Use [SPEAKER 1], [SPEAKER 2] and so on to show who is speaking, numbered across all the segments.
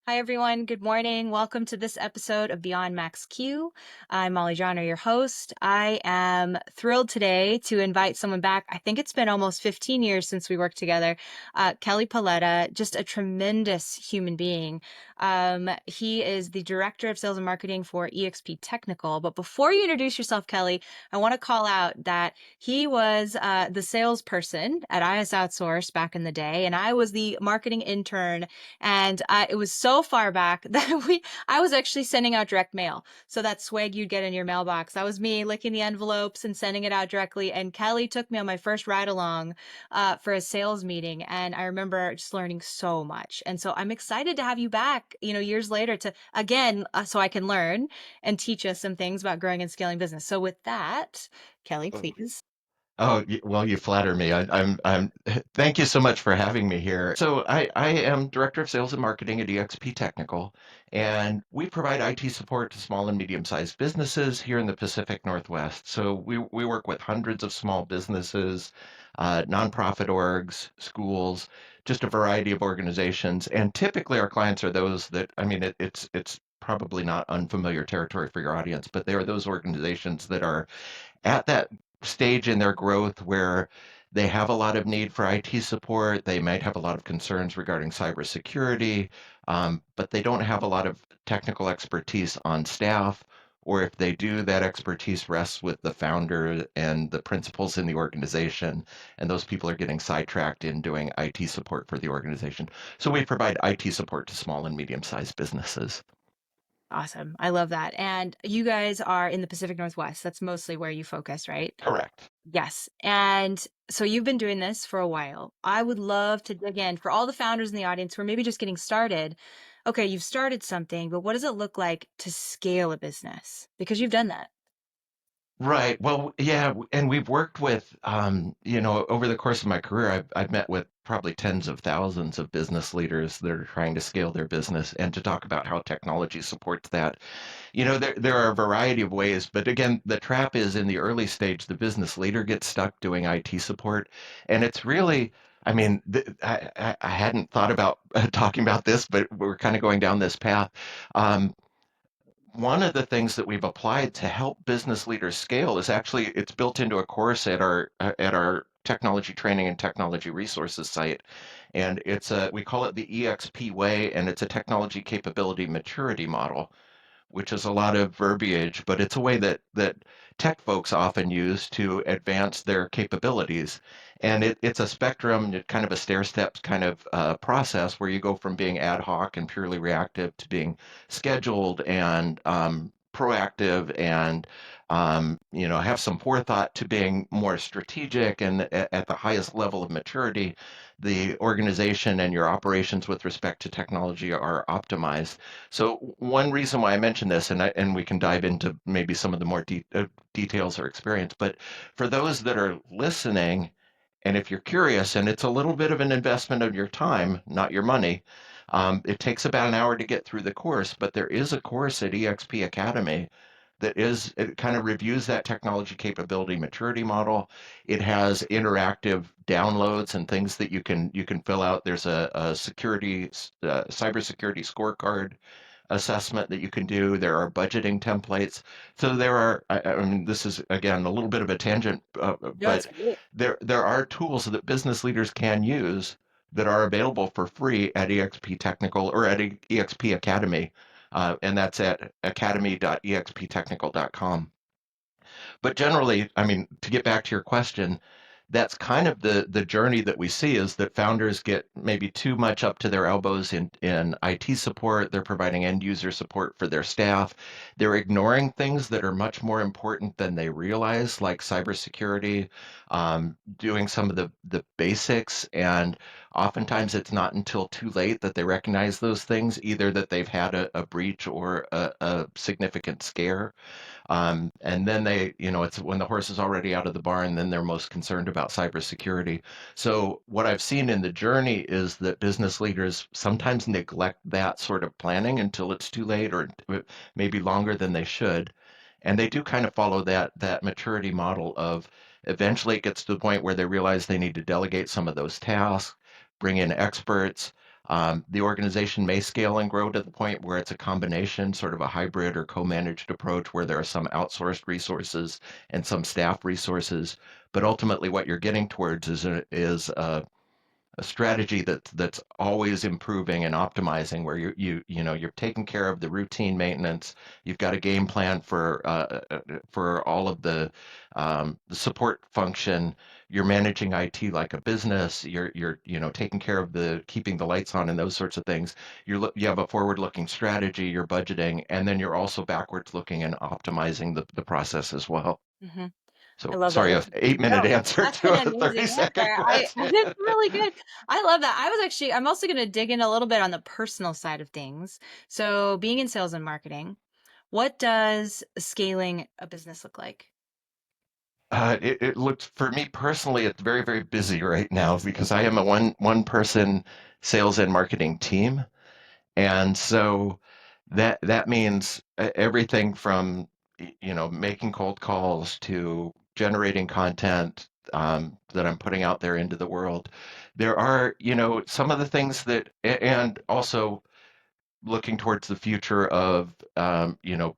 [SPEAKER 1] Hi, everyone. Good morning. Welcome to this episode of Beyond Max Q. I'm Molly Johnner, your host. I am thrilled today to invite someone back. I think it's been almost 15 years since we worked together. Kelly Paletta, just a tremendous human being. He is the Director of Sales and Marketing for EXP Technical. But before you introduce yourself, Kelly, I want to call out that he was the salesperson at IS Outsource back in the day, and I was the marketing intern and it was so far back that I was actually sending out direct mail. So that swag you'd get in your mailbox, that was me licking the envelopes and sending it out directly. And Kelly took me on my first ride along for a sales meeting. And I remember just learning so much. And so I'm excited to have you back, years later to again, so I can learn and teach us some things about growing and scaling business. So with that, Kelly, please.
[SPEAKER 2] Oh, well, you flatter me. Thank you so much for having me here. So I am Director of Sales and Marketing at EXP Technical, and we provide IT support to small and medium-sized businesses here in the Pacific Northwest. So we work with hundreds of small businesses, nonprofit orgs, schools, just a variety of organizations. And typically our clients are those that, I mean, it's probably not unfamiliar territory for your audience, but they are those organizations that are at that stage in their growth where they have a lot of need for IT support. They might have a lot of concerns regarding cybersecurity, but they don't have a lot of technical expertise on staff. Or if they do, that expertise rests with the founder and the principals in the organization, and those people are getting sidetracked in doing IT support for the organization. So we provide IT support to small and medium-sized businesses.
[SPEAKER 1] Awesome. I love that. And you guys are in the Pacific Northwest. That's mostly where you focus, right?
[SPEAKER 2] Correct.
[SPEAKER 1] Yes. And so you've been doing this for a while. I would love to dig in for all the founders in the audience who are maybe just getting started. Okay, you've started something, but what does it look like to scale a business? Because you've done that.
[SPEAKER 2] Right. Well, yeah, and we've worked with, over the course of my career, I've met with probably tens of thousands of business leaders that are trying to scale their business and to talk about how technology supports that. There are a variety of ways, but again, the trap is in the early stage, the business leader gets stuck doing IT support, and it's really, I mean, I hadn't thought about talking about this, but we're kind of going down this path. Um, One of the things that we've applied to help business leaders scale is actually it's built into a course at our technology training and technology resources site, and we call it the EXP way, and it's a technology capability maturity model, which is a lot of verbiage, but it's a way that tech folks often use to advance their capabilities. And it's a spectrum, kind of a stair steps kind of process where you go from being ad hoc and purely reactive to being scheduled and proactive and have some forethought to being more strategic and at the highest level of maturity, the organization and your operations with respect to technology are optimized. So one reason why I mention this, and we can dive into maybe some of the more details or experience, but for those that are listening, and if you're curious, and it's a little bit of an investment of your time, not your money. It takes about an hour to get through the course, but there is a course at EXP Academy it kind of reviews that technology capability maturity model. It has interactive downloads and things that you can fill out. There's a cybersecurity scorecard assessment that you can do. There are budgeting templates. So I mean, this is again a little bit of a tangent,
[SPEAKER 1] No, it's
[SPEAKER 2] but
[SPEAKER 1] great.
[SPEAKER 2] there are tools that business leaders can use that are available for free at EXP Technical or at EXP Academy, and that's at academy.exptechnical.com. But generally, I mean, to get back to your question, that's kind of the journey that we see is that founders get maybe too much up to their elbows in IT support. They're providing end user support for their staff. They're ignoring things that are much more important than they realize, like cybersecurity, doing some of the basics. And oftentimes it's not until too late that they recognize those things, either that they've had a breach or a significant scare. And then it's when the horse is already out of the barn, then they're most concerned about cybersecurity. So what I've seen in the journey is that business leaders sometimes neglect that sort of planning until it's too late or maybe longer than they should. And they do kind of follow that maturity model of eventually it gets to the point where they realize they need to delegate some of those tasks, bring in experts, The organization may scale and grow to the point where it's a combination, sort of a hybrid or co-managed approach where there are some outsourced resources and some staff resources. But ultimately, what you're getting towards is a strategy that's always improving and optimizing, where you're taking care of the routine maintenance. You've got a game plan for all of the support function. You're managing IT like a business. You're taking care of the keeping the lights on and those sorts of things. You have a forward-looking strategy. You're budgeting, and then you're also backwards looking and optimizing the process as well.
[SPEAKER 1] Hmm. I
[SPEAKER 2] So
[SPEAKER 1] love that.
[SPEAKER 2] sorry, a
[SPEAKER 1] That's,
[SPEAKER 2] 8 minute
[SPEAKER 1] no,
[SPEAKER 2] answer
[SPEAKER 1] that's an
[SPEAKER 2] to a
[SPEAKER 1] amazing
[SPEAKER 2] 30-second
[SPEAKER 1] answer.
[SPEAKER 2] question.
[SPEAKER 1] It's really good. I love that. I'm also going to dig in a little bit on the personal side of things. So being in sales and marketing, what does scaling a business look like?
[SPEAKER 2] It looks for me personally, it's very, very busy right now because I am a one person sales and marketing team. And so that means everything from making cold calls to generating content that I'm putting out there into the world. There are, some of the things and also looking towards the future of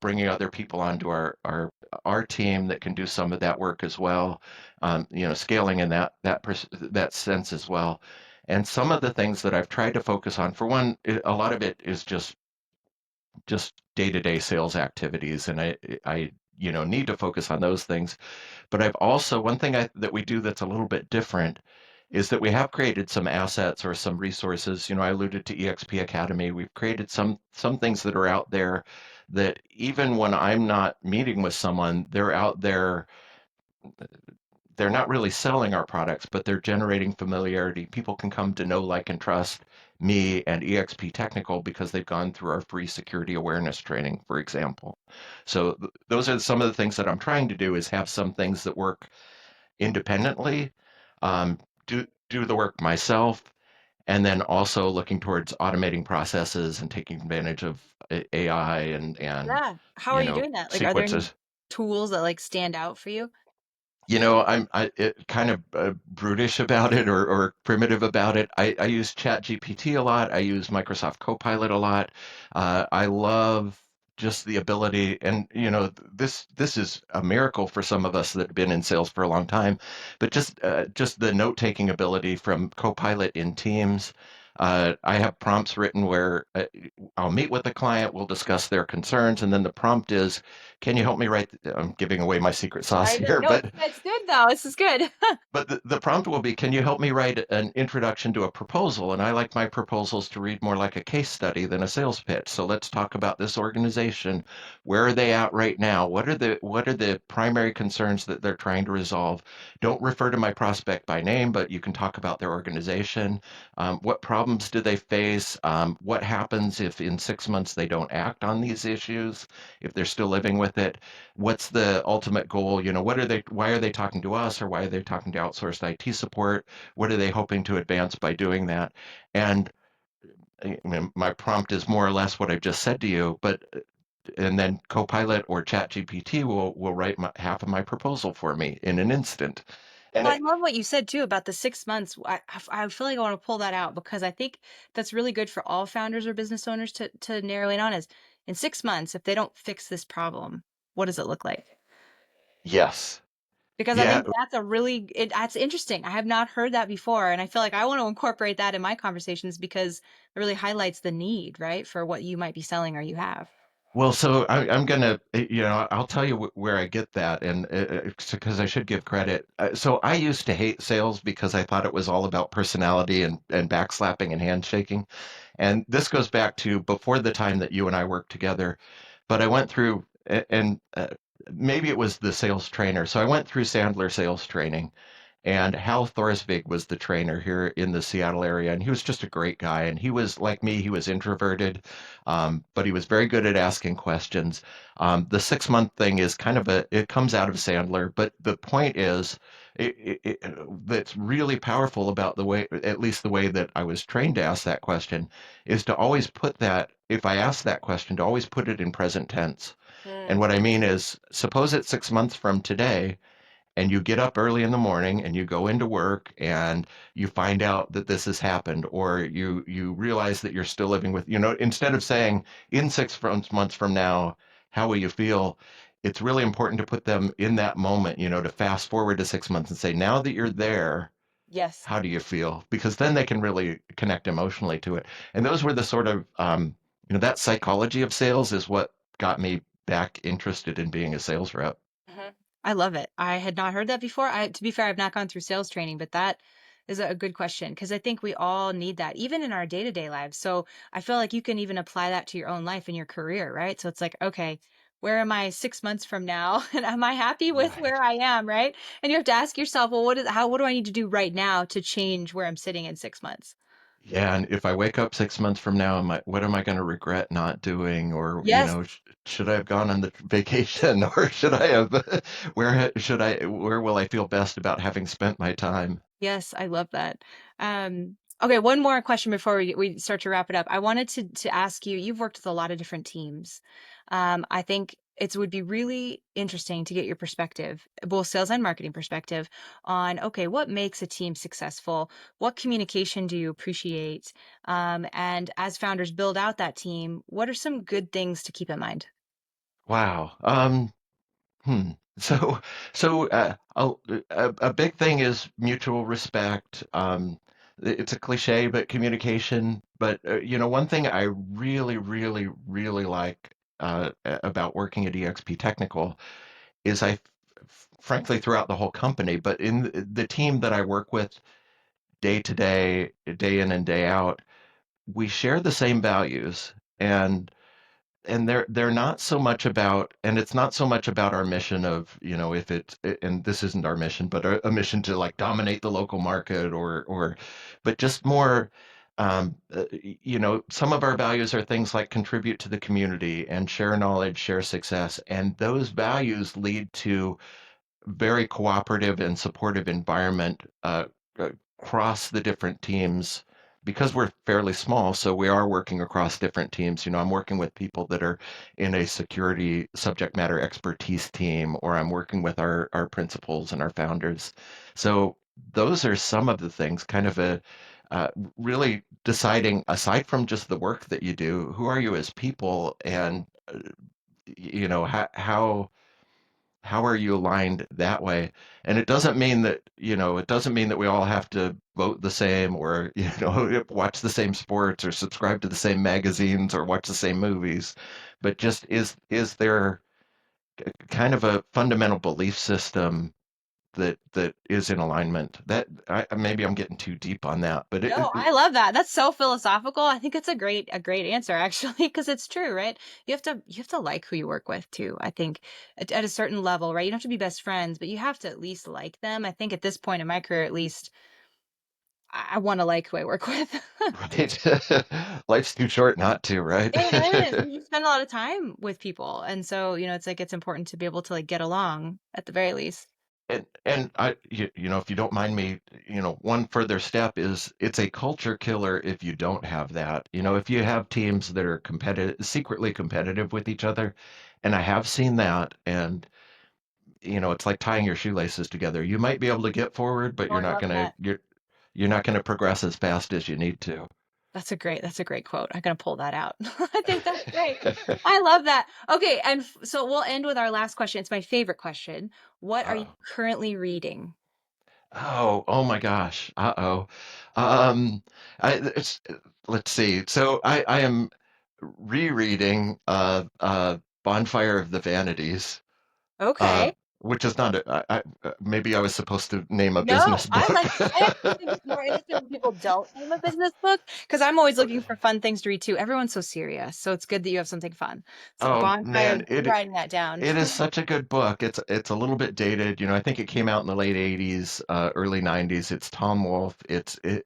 [SPEAKER 2] bringing other people onto our team that can do some of that work as well, scaling in that sense as well. And some of the things that I've tried to focus on, for one, a lot of it is just day-to-day sales activities, and I need to focus on those things. But I've also, one thing that we do that's a little bit different is that we have created some assets or some resources. I alluded to EXP Academy. We've created some things that are out there that even when I'm not meeting with someone, they're out there. They're not really selling our products, but they're generating familiarity. People can come to know, like, and trust me and EXP Technical because they've gone through our free security awareness training, for example. So those are some of the things that I'm trying to do is have some things that work independently, do the work myself, and then also looking towards automating processes and taking advantage of AI and
[SPEAKER 1] Yeah. How are you doing that? Like, are there any
[SPEAKER 2] sequences.
[SPEAKER 1] tools that like stand out for you?
[SPEAKER 2] I'm kind of brutish about it or primitive about it. I use ChatGPT a lot. I use Microsoft Copilot a lot. I love just the ability, and this is a miracle for some of us that have been in sales for a long time, but just the note-taking ability from Copilot in Teams. I have prompts written where I'll meet with the client, we'll discuss their concerns, and then the prompt is, can you help me write? I'm giving away my secret sauce
[SPEAKER 1] I
[SPEAKER 2] here,
[SPEAKER 1] don't know.
[SPEAKER 2] but
[SPEAKER 1] It's good though. This is good.
[SPEAKER 2] the prompt will be, can you help me write an introduction to a proposal? And I like my proposals to read more like a case study than a sales pitch. So let's talk about this organization. Where are they at right now? What are the primary concerns that they're trying to resolve? Don't refer to my prospect by name, but you can talk about their organization. What problems do they face? What happens if in 6 months they don't act on these issues? If they're still living with it? What's the ultimate goal? Why are they talking to us, or why are they talking to outsourced IT support? What are they hoping to advance by doing that? And I mean, my prompt is more or less what I've just said to you, but and then Copilot or ChatGPT will write half of my proposal for me in an instant. And
[SPEAKER 1] Well, I love what you said too about the 6 months. I feel like I want to pull that out because I think that's really good for all founders or business owners to narrow in on is in 6 months, if they don't fix this problem, what does it look like?
[SPEAKER 2] yes,
[SPEAKER 1] Because I
[SPEAKER 2] yeah.
[SPEAKER 1] think that's interesting. I have not heard that before, and I feel like I want to incorporate that in my conversations because it really highlights the need, right, for what you might be selling or you have.
[SPEAKER 2] Well, so I'm gonna, I'll tell you where I get that, and because I should give credit. So I used to hate sales because I thought it was all about personality and backslapping and handshaking. And this goes back to before the time that you and I worked together. But I went through, and maybe it was the sales trainer. So I went through Sandler sales training, and Hal Thorsvig was the trainer here in the Seattle area, and he was just a great guy. And he was like me; he was introverted, but he was very good at asking questions. The 6 month thing is kind of it comes out of Sandler, but the point is, that's really powerful about the way, at least the way that I was trained to ask that question, is to always put that, if I ask that question, to always put it in present tense. And
[SPEAKER 1] Mm.
[SPEAKER 2] what I mean is, suppose it's 6 months from today and you get up early in the morning and you go into work and you find out that this has happened, or you realize that you're still living with, instead of saying in 6 months from now, how will you feel? It's really important to put them in that moment, to fast forward to 6 months and say, now that you're there,
[SPEAKER 1] Yes.
[SPEAKER 2] how do you feel? Because then they can really connect emotionally to it. And those were the sort of, that psychology of sales is what got me back interested in being a sales rep.
[SPEAKER 1] Mhm. I love it. I had not heard that before. To be fair, I've not gone through sales training, but that is a good question because I think we all need that, even in our day-to-day lives. So I feel like you can even apply that to your own life and your career, right? So it's like, okay, where am I 6 months from now? And am I happy with
[SPEAKER 2] Right.
[SPEAKER 1] where I am, right? And you have to ask yourself, well, what do I need to do right now to change where I'm sitting in 6 months?
[SPEAKER 2] Yeah, and if I wake up 6 months from now, what am I going to regret not doing? Or,
[SPEAKER 1] Yes.
[SPEAKER 2] should I have gone on the vacation, or should I have, where will I feel best about having spent my time?
[SPEAKER 1] Yes, I love that. Okay, one more question before we start to wrap it up. I wanted to ask you, you've worked with a lot of different teams. I think it would be really interesting to get your perspective, both sales and marketing perspective, on okay, what makes a team successful? What communication do you appreciate? And as founders build out that team, what are some good things to keep in mind?
[SPEAKER 2] Wow. Hmm. So, a big thing is mutual respect. It's a cliche, but communication. But one thing I really, really, really like about working at EXP Technical is frankly, throughout the whole company, but in the team that I work with day to day in and day out, we share the same values, and they're not so much about, and it's not so much about our mission of, if it's, and this isn't our mission, but a mission to like dominate the local market, but just more, some of our values are things like contribute to the community and share knowledge, share success, and those values lead to very cooperative and supportive environment across the different teams, because we're fairly small. So we are working across different teams. I'm working with people that are in a security subject matter expertise team, or I'm working with our principals and our founders. So those are some of the things, kind of uh, really deciding, aside from just the work that you do, who are you as people, and how are you aligned that way? And it doesn't mean that we all have to vote the same, or, watch the same sports or subscribe to the same magazines or watch the same movies, but just is there kind of a fundamental belief system that is in alignment? Maybe I'm getting too deep on that, but
[SPEAKER 1] No, I love that. That's so philosophical. I think it's a great answer actually, because it's true, right? You have to like who you work with too. I think at a certain level, right? You don't have to be best friends, but you have to at least like them. I think at this point in my career, at least, I want to like who I work with.
[SPEAKER 2] right. Life's too short not to, right?
[SPEAKER 1] It is. You spend a lot of time with people, and so it's like it's important to be able to like get along at the very least.
[SPEAKER 2] And if you don't mind me, one further step is it's a culture killer if you don't have that. If you have teams that are competitive, secretly competitive with each other, and I have seen that, and it's like tying your shoelaces together. You might be able to get forward, but
[SPEAKER 1] Oh, I love that.
[SPEAKER 2] you're not gonna progress as fast as you need to.
[SPEAKER 1] That's a great quote. I'm gonna pull that out. I think that's great. I love that. Okay, and so we'll end with our last question. It's my favorite question. What are you
[SPEAKER 2] Uh,
[SPEAKER 1] currently reading?
[SPEAKER 2] oh my gosh. Uh-oh. Um, it's, let's see. So I am rereading Bonfire of the Vanities, uh,
[SPEAKER 1] Okay.
[SPEAKER 2] which is not maybe I was supposed to name a
[SPEAKER 1] No,
[SPEAKER 2] business
[SPEAKER 1] I
[SPEAKER 2] book.
[SPEAKER 1] like I actually think it's more interesting when people don't name a business book because I'm always looking for fun things to read too. Everyone's so serious, so it's good that you have something fun. So
[SPEAKER 2] Oh
[SPEAKER 1] Bonfire,
[SPEAKER 2] man,
[SPEAKER 1] writing that down.
[SPEAKER 2] it is such a good book. It's a little bit dated. I think it came out in the late 80s, early 90s. It's Tom Wolfe.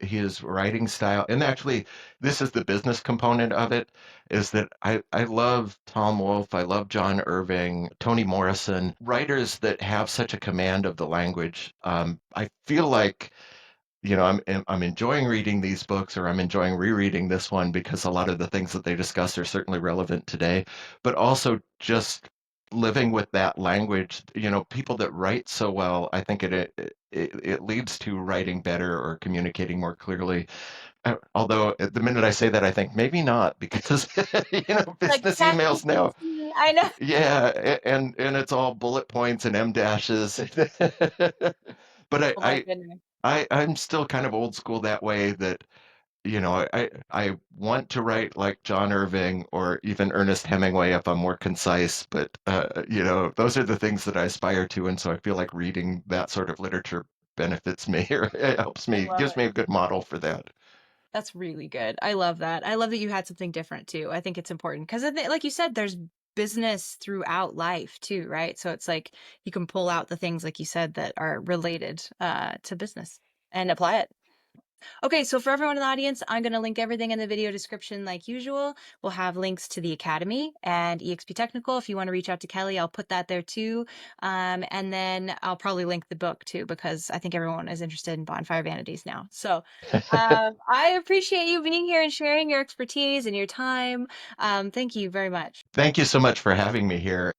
[SPEAKER 2] His writing style. And actually, this is the business component of it, is that I love Tom Wolfe. I love John Irving, Toni Morrison, writers that have such a command of the language. I feel like I'm enjoying reading these books, or I'm enjoying rereading this one, because a lot of the things that they discuss are certainly relevant today, but also just living with that language, people that write so well, I think it leads to writing better or communicating more clearly. Although at the minute I say that, I think maybe not because
[SPEAKER 1] Like
[SPEAKER 2] business
[SPEAKER 1] chat
[SPEAKER 2] emails now,
[SPEAKER 1] GPT. I know.
[SPEAKER 2] yeah, and it's all bullet points and M dashes. But
[SPEAKER 1] Oh my goodness.
[SPEAKER 2] I'm still kind of old school that way that I want to write like John Irving or even Ernest Hemingway if I'm more concise, but those are the things that I aspire to, and so I feel like reading that sort of literature benefits me or it helps
[SPEAKER 1] I
[SPEAKER 2] me,
[SPEAKER 1] love
[SPEAKER 2] gives
[SPEAKER 1] it.
[SPEAKER 2] me a good model for that.
[SPEAKER 1] That's really good. I love that. I love that you had something different too. I think it's important because, like you said, there's business throughout life too, right? So it's like you can pull out the things, like you said, that are related to business and apply it. Okay, so for everyone in the audience, I'm going to link everything in the video description like usual. We'll have links to the Academy and EXP Technical. If you want to reach out to Kelly, I'll put that there too. And then I'll probably link the book too, because I think everyone is interested in Bonfire Vanities now. So I appreciate you being here and sharing your expertise and your time. Thank you very much.
[SPEAKER 2] Thank you so much for having me here.